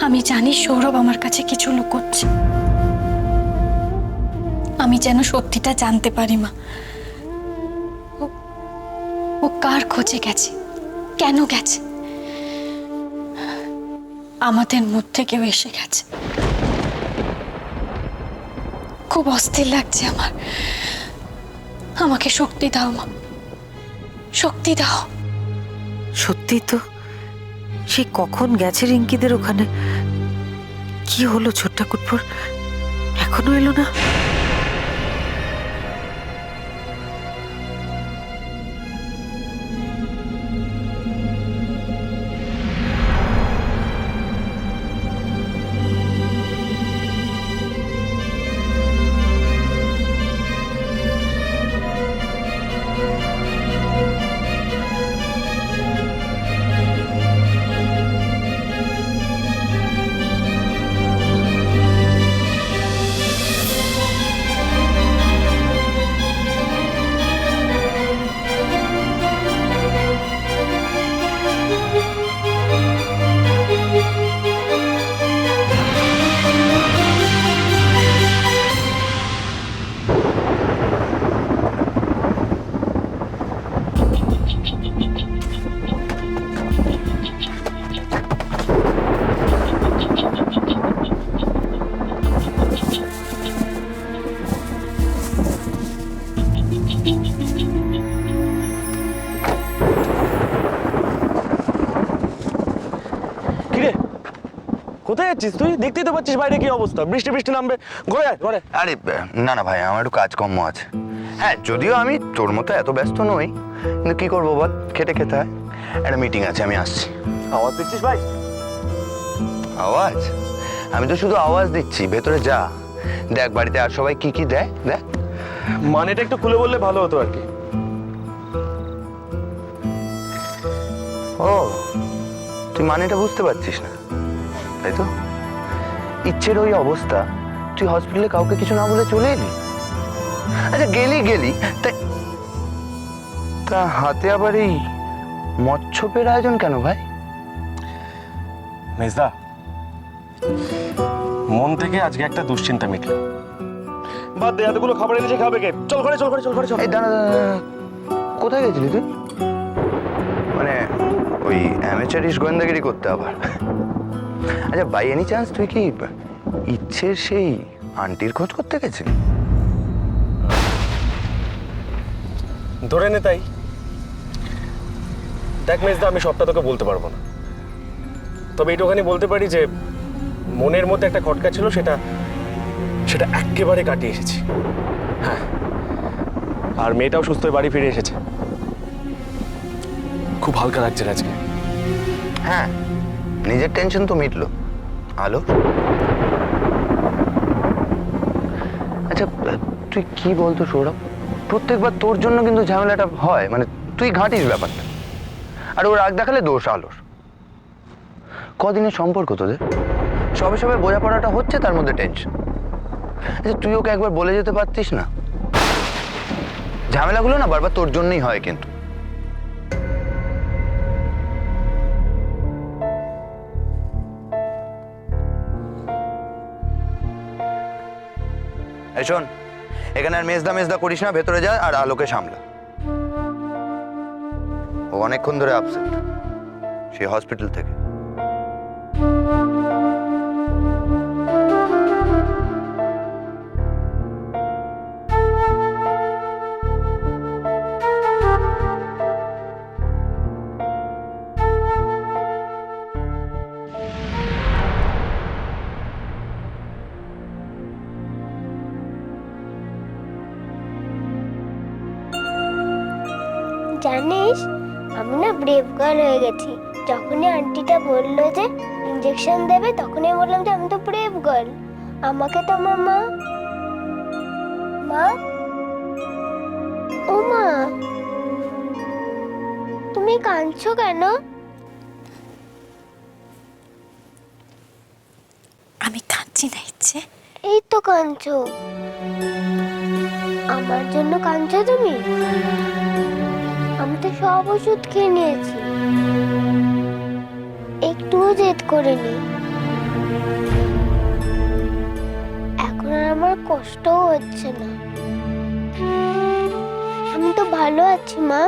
আমি জানি সৌরভ আমার কাছে কিছু লুকোচ্ছে। আমি যেন সত্যিটা জানতে পারি মা। ও কার খোঁজে গেছে, কেন গেছে? আমাদের মধ্যে কেউ এসে গেছে। খুব অস্থির লাগছে আমার। আমাকে শক্তি দাও মা, শক্তি দাও। সত্যি তো, সে কখন গেছে রিঙ্কিদের ওখানে? কি হলো ছোট্ট ঠাকুরপোর, এখনো এলো না? কোথায় যাচ্ছিস তুই? দেখতেই তো পাচ্ছিস বাইরে কি অবস্থা, বৃষ্টি বৃষ্টি নামবে। ঘরে আয়, ঘরে। আরে না না ভাই, আমার একটু কাজকর্ম আছে। হ্যাঁ, যদিও আমি তোর মতো এত ব্যস্ত নই, কিন্তু কি করবো বল, খেটে খেতে হয়। একটা মিটিং আছে, আমি আসছি। আওয়াজ দেখছিস ভাই? আওয়াজ? আমি তো শুধু আওয়াজ দিচ্ছি, ভেতরে যা দেখ বাড়িতে আর সবাই কি কি দেয় দেখ। মানেটা একটু খুলে বললে ভালো হতো আর কি। ও, তুই মানেটা বুঝতে পারছিস না, তাই তো? ইচ্ছের ওই অবস্থা, তুই হসপিটালে কাউকে কিছু না বলে চলে এলি। আচ্ছা গেলি গেলি, তা হাতে আবার এই মচ্ছপের আয়োজন কেন ভাই? মেজদা, মন থেকে আজকে একটা দুশ্চিন্তা মিটলো। বাদ দে, এতগুলো খাবার এনেছে, খাবে কে? চল ঘরে, চল ঘরে, চল ঘরে, চল। এই দাঁড়া দাঁড়া দাঁড়া, কোথায় গেছিলি তুই? মানে ওই অ্যামেচারিশ গোয়েন্দাগিরি করতে আবার? আচ্ছা বাই এনি চান্স তুই কি ইচ্ছের সেই আন্টির খোঁজ করতে গেছিলি? ধরে নে তাই। দেখ মেজদা, আমি সবটা তোকে বলতে পারবো না, তবে এইটুখানি বলতে পারি যে মনের মধ্যে একটা খটকা ছিল, সেটা সেটা একেবারে কাটিয়ে এসেছি। হ্যাঁ, আর মেয়েটাও সুস্থ হয়ে বাড়ি ফিরে এসেছে। খুব হালকা লাগছে আজকে। হ্যাঁ, নিজের টেনশন তো মিটলো। আলো, আচ্ছা তুই কি বলতো সৌরভ, প্রত্যেকবার তোর জন্য কিন্তু ঝামেলাটা হয়, মানে তুই ঘাঁটিস ব্যাপারটা, আর ওর রাগ দেখালে দোষ আলোর। কদিনের সম্পর্ক তোদের, সবে সবে বোঝাপড়াটা হচ্ছে, তার মধ্যে টেনশন। আচ্ছা তুই ওকে একবার বলে যেতে পারতিস না? ঝামেলাগুলো না বারবার তোর জন্যই হয় কিন্তু। এই শোন, এখানে আর মেজদা মেজদা করিস না, ভেতরে যা আর আলোকে সামলা। ও অনেকক্ষণ ধরে আপসেট, সেই হসপিটাল থেকে। জানিস, আমি না ব্রেভ গার্ল হয়ে গেছি। যখনই আন্টিটা বললো যে ইঞ্জেকশন দেবে, তখনই বললাম যে আমি তো ব্রেভ গার্ল। আমাকে তো আমার মা মা ও মা, তুমি কাঁদছো কেন? আমি কাঁদছি না ইচ্ছে। এই তো কাঁদছো, আমার জন্য কাঁদছো তুমি? আমি তো সব ওষুধ খেয়ে নিয়েছি, একটুও জেদ করিনি। এখন আর আমার কষ্টও হচ্ছে না। আমি তো ভালো আছি মা।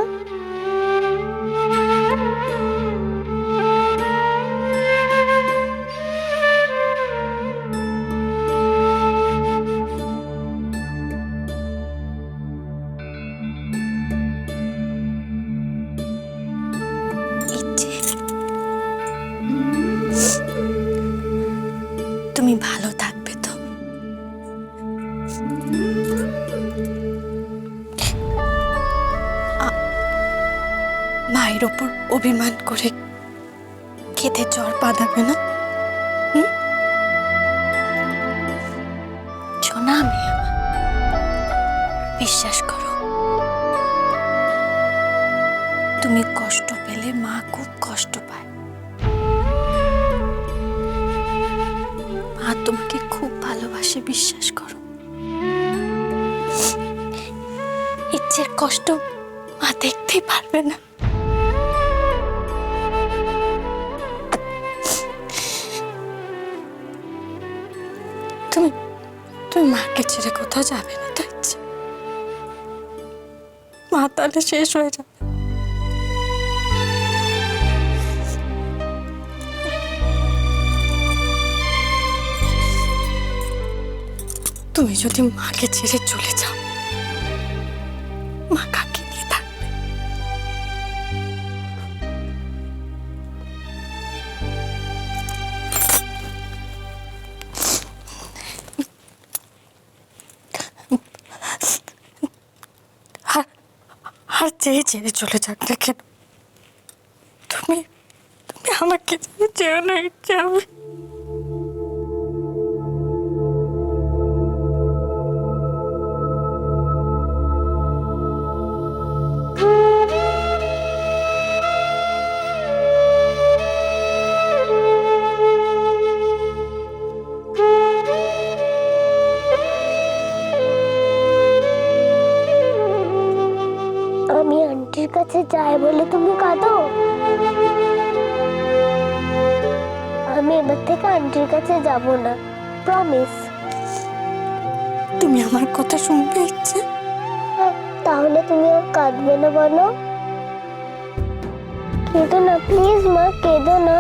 ইচ্ছে, তুমি ভালো থাকবে তো? মায়ের ওপর অভিমান করে খেতে জ্বর বাঁধাবে না? শোনা মেয়ে আমার, বিশ্বাস করো, তুমি কষ্ট পেলে মা খুব কষ্ট পায়। মা তোমাকে খুব ভালোবাসে, বিশ্বাস করো। ইচ্ছের কষ্ট মা দেখতেই পারবে না। তুমি তুমি মাকে ছেড়ে কোথাও যাবে না তো ইচ্ছে? মা তাহলে শেষ হয়ে যাবে। তুমি যদি মাকে ছেড়ে চলে যাও, মা কাকে নিয়ে থাকবে? আর যেই ছেড়ে চলে যাক না কেন, তুমি তুমি আমাকে চেয়েও না ইচ্ছে। আমি আমি আন্টির কাছে যাই বলে তুমি কাঁদো? আমি এবার থেকে আন্টির কাছে যাব না, প্রমিস। তুমি আমার কথা শুনবে ইচ্ছে? তাহলে তুমি আর কাঁদবে না বলো? কেঁদো না প্লিজ মা, কেঁদো না।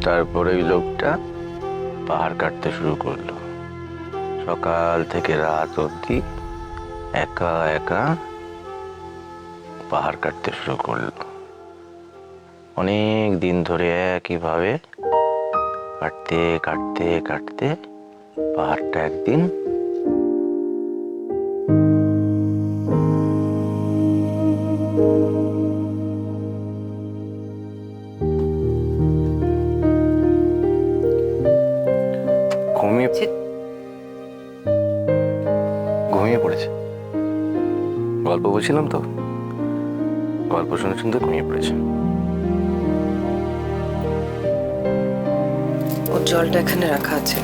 তারপরে ওই লোকটা পাহাড় কাটতে শুরু করলো। সকাল থেকে রাত অবধি একা একা পাহাড় কাটতে শুরু করলো। অনেক দিন ধরে একইভাবে কাটতে কাটতে কাটতে পাহাড়টা একদিন ঘুমিয়ে পড়েছে। গল্প বলছিলাম তো, গল্প শুনে শুনতে ঘুমিয়ে পড়েছে। ওর জলটা এখানে রাখা আছে।